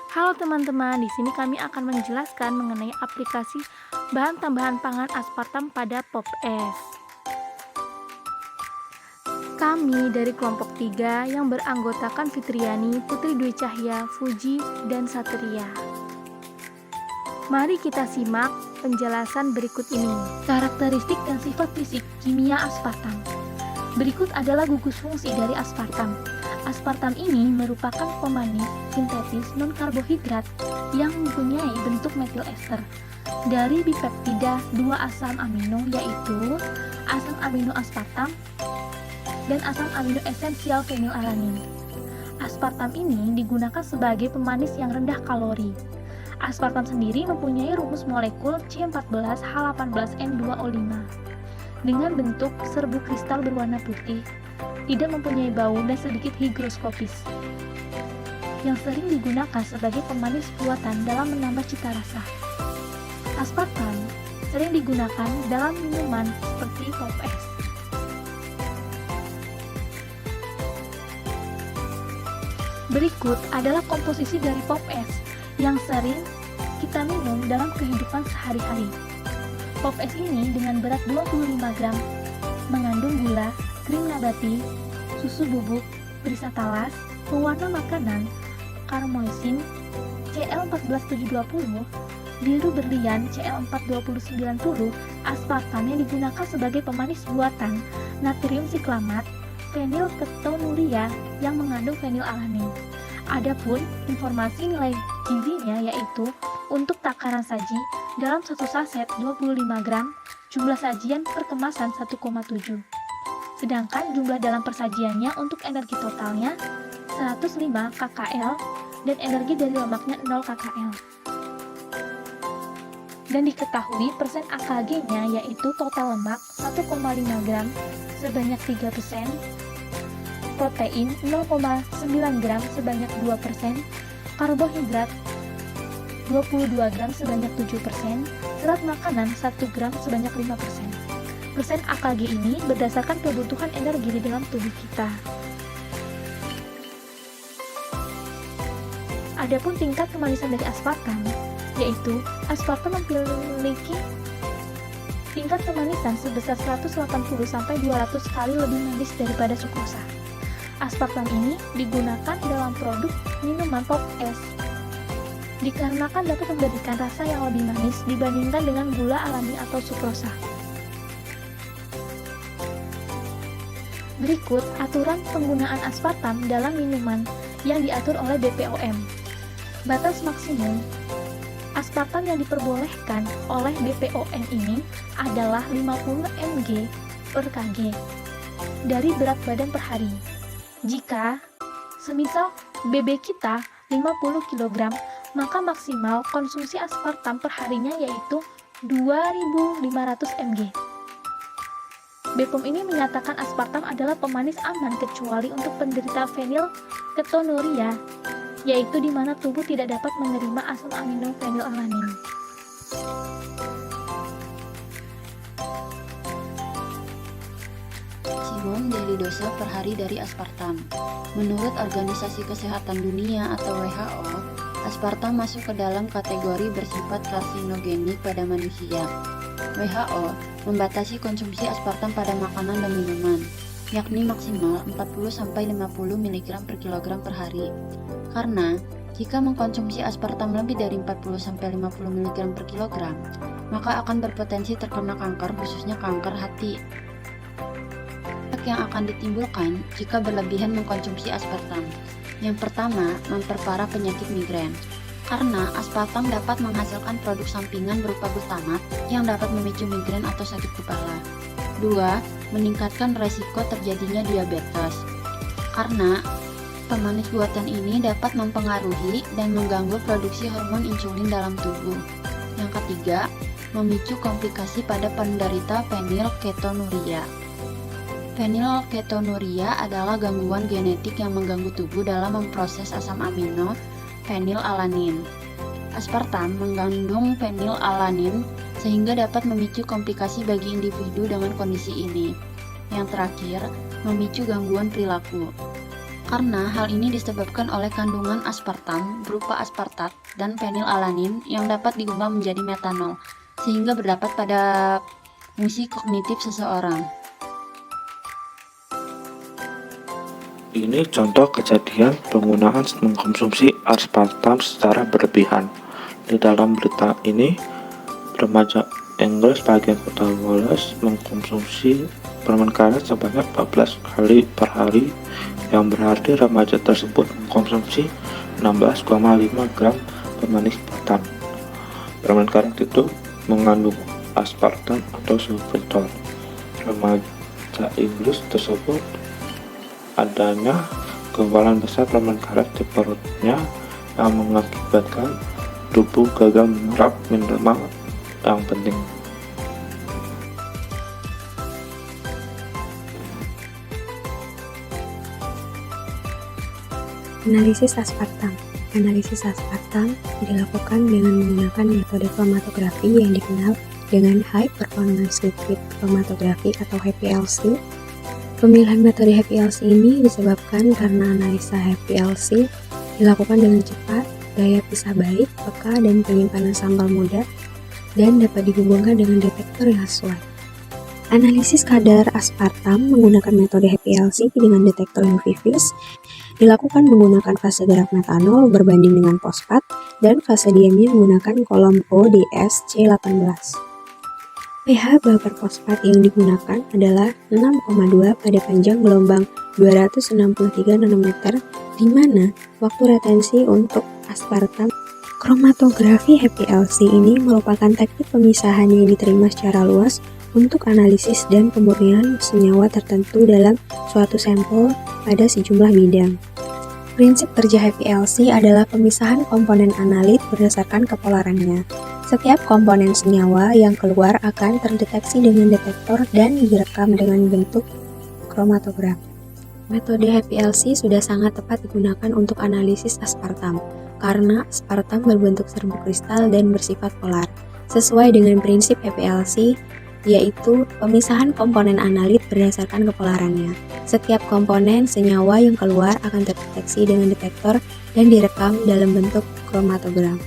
Halo teman-teman, di sini kami akan menjelaskan mengenai aplikasi bahan tambahan pangan aspartam pada Pop Es. Kami dari kelompok 3 yang beranggotakan Fitriani, Putri Dwi Cahya, Fuji, dan Satria. Mari kita simak penjelasan berikut ini. Karakteristik dan sifat fisik kimia aspartam. Berikut adalah gugus fungsi dari aspartam. Aspartam ini merupakan pemanis sintetis non-karbohidrat yang mempunyai bentuk metil ester dari bipeptida 2 asam amino, yaitu asam amino aspartam dan asam amino esensial fenilalanin. Aspartam ini digunakan sebagai pemanis yang rendah kalori. Aspartam sendiri mempunyai rumus molekul C14H18N2O5 dengan bentuk serbuk kristal berwarna putih, tidak mempunyai bau dan sedikit higroskopis, yang sering digunakan sebagai pemanis buatan dalam menambah cita rasa. Aspartam sering digunakan dalam minuman seperti Pop Es. Berikut adalah komposisi dari Pop Es yang sering kita minum dalam kehidupan sehari-hari. Pop Es ini dengan berat 25 gram mengandung gula, krim nabati, susu bubuk, perisa talas, pewarna makanan, karmoisin, Cl14,720, biru berlian, Cl4,2090, aspartam yang digunakan sebagai pemanis buatan, natrium siklamat, fenilketonuria yang mengandung fenilalanin. Adapun informasi nilai gizinya yaitu untuk takaran saji dalam satu saset 25 gram, jumlah sajian per kemasan 1,7. Sedangkan jumlah dalam persajiannya untuk energi totalnya 105 kcal dan energi dari lemaknya 0 kcal. Dan diketahui persen AKG-nya yaitu total lemak 1,5 gram sebanyak 3%, protein 0,9 gram sebanyak 2%, karbohidrat 22 gram sebanyak 7%, serat makanan 1 gram sebanyak 5%. Persen AKG ini berdasarkan kebutuhan energi di dalam tubuh kita. Adapun tingkat kemanisan dari aspartam, yaitu aspartam memiliki tingkat kemanisan sebesar 180-200 kali lebih manis daripada sukrosa. Aspartam ini digunakan dalam produk minuman Pop Es dikarenakan dapat memberikan rasa yang lebih manis dibandingkan dengan gula alami atau sukrosa. Berikut aturan penggunaan aspartam dalam minuman yang diatur oleh BPOM. Batas maksimum aspartam yang diperbolehkan oleh BPOM ini adalah 50 mg per kg dari berat badan per hari. Jika semisal BB kita 50 kg, maka maksimal konsumsi aspartam per harinya yaitu 2500 mg. BPOM ini menyatakan aspartam adalah pemanis aman kecuali untuk penderita fenilketonuria, yaitu di mana tubuh tidak dapat menerima asam amino fenilalanin. Maksimum daily dosa per hari dari aspartam. Menurut Organisasi Kesehatan Dunia atau WHO, aspartam masuk ke dalam kategori bersifat karsinogenik pada manusia. WHO membatasi konsumsi aspartam pada makanan dan minuman, yakni maksimal 40-50 mg per kilogram per hari. Karena jika mengkonsumsi aspartam lebih dari 40-50 mg per kilogram, maka akan berpotensi terkena kanker, khususnya kanker hati. Yang akan ditimbulkan jika berlebihan mengkonsumsi aspartam. Yang pertama, memperparah penyakit migrain. Karena aspartam dapat menghasilkan produk sampingan berupa glutamat yang dapat memicu migrain atau sakit kepala. 2. Meningkatkan resiko terjadinya diabetes. Karena pemanis buatan ini dapat mempengaruhi dan mengganggu produksi hormon insulin dalam tubuh. Yang ketiga, memicu komplikasi pada penderita fenilketonuria. Fenilketonuria adalah gangguan genetik yang mengganggu tubuh dalam memproses asam amino fenilalanin. Aspartam mengandung fenilalanin sehingga dapat memicu komplikasi bagi individu dengan kondisi ini. Yang terakhir, memicu gangguan perilaku. Karena hal ini disebabkan oleh kandungan aspartam berupa aspartat dan fenilalanin yang dapat diubah menjadi metanol, sehingga berdampak pada fungsi kognitif seseorang. Ini contoh kejadian penggunaan mengkonsumsi aspartam secara berlebihan. Di dalam berita ini, remaja Inggris bagian kota Wales mengkonsumsi permen karet sebanyak 14 kali per hari, yang berarti remaja tersebut mengkonsumsi 16,5 gram pemanis buatan. Permen karet itu mengandung aspartam atau sulfitol. Remaja Inggris tersebut adanya gumpalan besar permen karet di perutnya yang mengakibatkan tubuh gagal menyerap mineral yang penting. Analisis aspartam. Analisis aspartam dilakukan dengan menggunakan metode kromatografi yang dikenal dengan High Performance Liquid Chromatography atau HPLC. Pemilihan metode HPLC ini disebabkan karena analisa HPLC dilakukan dengan cepat, daya pisah baik, peka, dan penyimpanan sampel mudah, dan dapat dihubungkan dengan detektor yang sesuai. Analisis kadar aspartam menggunakan metode HPLC dengan detektor UV-Vis dilakukan menggunakan fase gerak metanol berbanding dengan fosfat dan fase diamnya menggunakan kolom ODS C18. pH baper fosfat yang digunakan adalah 6,2 pada panjang gelombang 263 nanometer, di mana waktu retensi untuk aspartam. Kromatografi HPLC ini merupakan teknik pemisahan yang diterima secara luas untuk analisis dan pemurnian senyawa tertentu dalam suatu sampel pada sejumlah bidang. Prinsip kerja HPLC adalah pemisahan komponen analit berdasarkan kepolarannya. Setiap komponen senyawa yang keluar akan terdeteksi dengan detektor dan direkam dengan bentuk kromatogram. Metode HPLC sudah sangat tepat digunakan untuk analisis aspartam, karena aspartam berbentuk serbuk kristal dan bersifat polar, sesuai dengan prinsip HPLC, yaitu pemisahan komponen analit berdasarkan kepolarannya. Setiap komponen senyawa yang keluar akan terdeteksi dengan detektor dan direkam dalam bentuk kromatogram.